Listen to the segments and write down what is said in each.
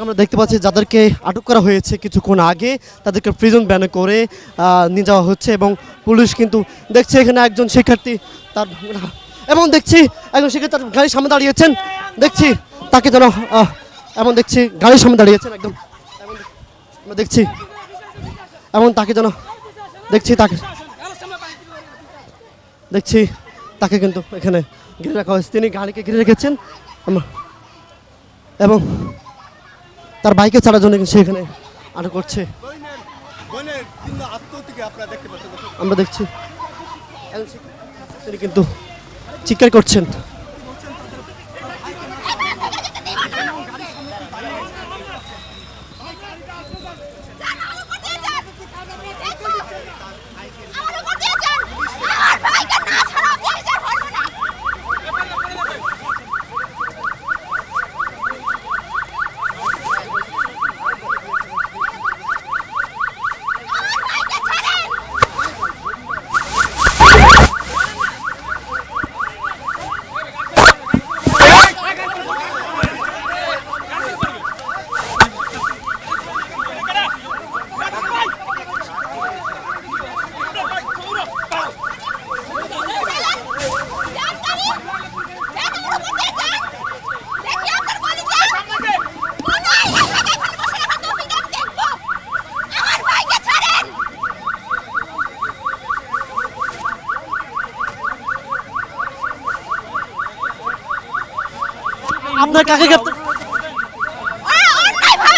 আমরা দেখতে পাচ্ছি যাদেরকে আটক করা হয়েছে কিছুক্ষণ আগে তাদেরকে প্রিজন ভ্যানে করে নিয়ে যাওয়া হচ্ছে এবং পুলিশ কিন্তু দেখছে এখানে একজন শিক্ষার্থী তার এবং দেখছি একজন শিক্ষার্থী তার গাড়ির সামনে দাঁড়িয়েছেন দেখছি তাকে যেন এবং দেখছি গাড়ির সামনে দাঁড়িয়েছেন একদম আমরা দেখছি এবং তাকে যেন দেখছি তাকে কিন্তু এখানে ঘিরে রাখা হয়েছে তিনি গাড়িকে ঘিরে রেখেছেন এবং তার বাইকে ছাড়ার জন্য সে এখানে আটক করছে আমরা দেখছি তিনি কিন্তু চিৎকার করছেন আপনার কাকে গ্রেফতার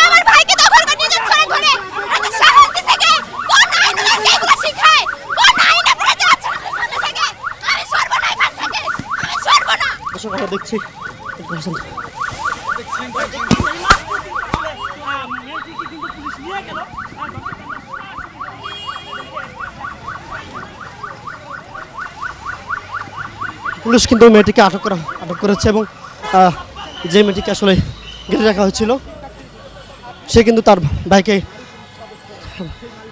আমার ভাইকে দখল করে নিয়ে যাচ্ছে ঘরে এত সাহস থেকে কোন আইন আছে এগুলো শিখায় কোন আইন আপনারা যাচ্ছেন সামনে থেকে আমি সর্বনাশ এখান থেকে আমি সর্বনাশ দর্শক আমরা দেখছি পুলিশ কিন্তু মেয়েটিকে আটক করেছে এবং যে মেয়েটিকে আসলে ঘিরে রাখা হয়েছিল সে কিন্তু তার বাইকে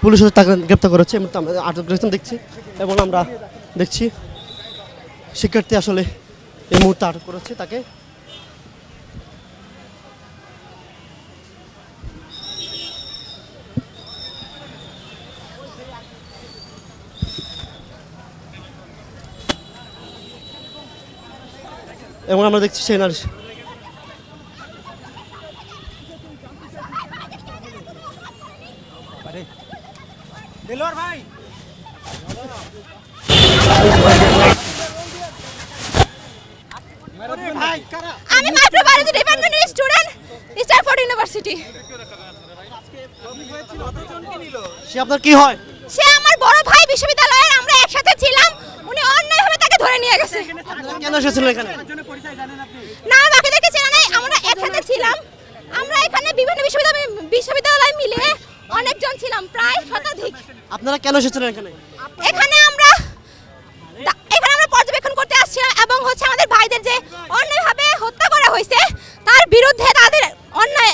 পুলিশ তাকে গ্রেপ্তার করেছে এবং আটক করেছেন দেখছি এবং আমরা দেখছি শিক্ষার্থী আসলে এই মুহূর্তে আটক করেছে তাকে এবং আমরা দেখছি সেই নারী আমি মাইক্রোবায়োলজি ডিপার্টমেন্টের স্টুডেন্ট স্টারফোর্ড ইউনিভার্সিটি সে আপনার কি হয় সে আমার বড় ভাই বিশ্ববিদ্যালয়ের আমরা একসাথে ছিলাম উনি অন্যায়ভাবে তাকে ধরে নিয়ে গেছে কেন এসেছিলেন এখানে না বাকি দেখেছি না আমরা একসাথে ছিলাম আমরা এখানে বিভিন্ন বিশ্ববিদ্যালয় মিলে অনেকজন ছিলাম প্রায় শতাধিক আপনারা কেন এসেছিলেন এখানে এখানে আমরা পর্যবেক্ষণ করতে আসছিলাম এবং হচ্ছে আমাদের ভাইদের যে অন্যায়ভাবে হত্যা করা হয়েছে তার বিরুদ্ধে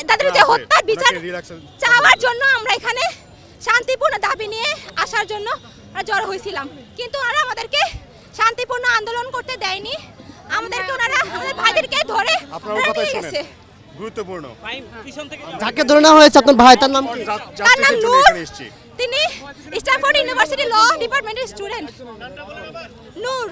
তাদের যে হত্যার বিচার চাওয়ার জন্য আমরা এখানে শান্তিপূর্ণ দাবি নিয়ে আসার জন্য জড়ো হয়েছিলাম কিন্তু ওনারা আমাদেরকে শান্তিপূর্ণ আন্দোলন করতে দেয়নি আমাদেরকে ওনারা আমাদের ভাইদেরকে ধরে নিয়ে গেছে গুরুত্বপূর্ণ যাকে ধরে নেওয়া হয়েছে আপনার ভাই তার নাম কি তার নাম নূর তিনি স্টারফোর্ড ইউনিভার্সিটি ল ডিপার্টমেন্টের স্টুডেন্ট নূর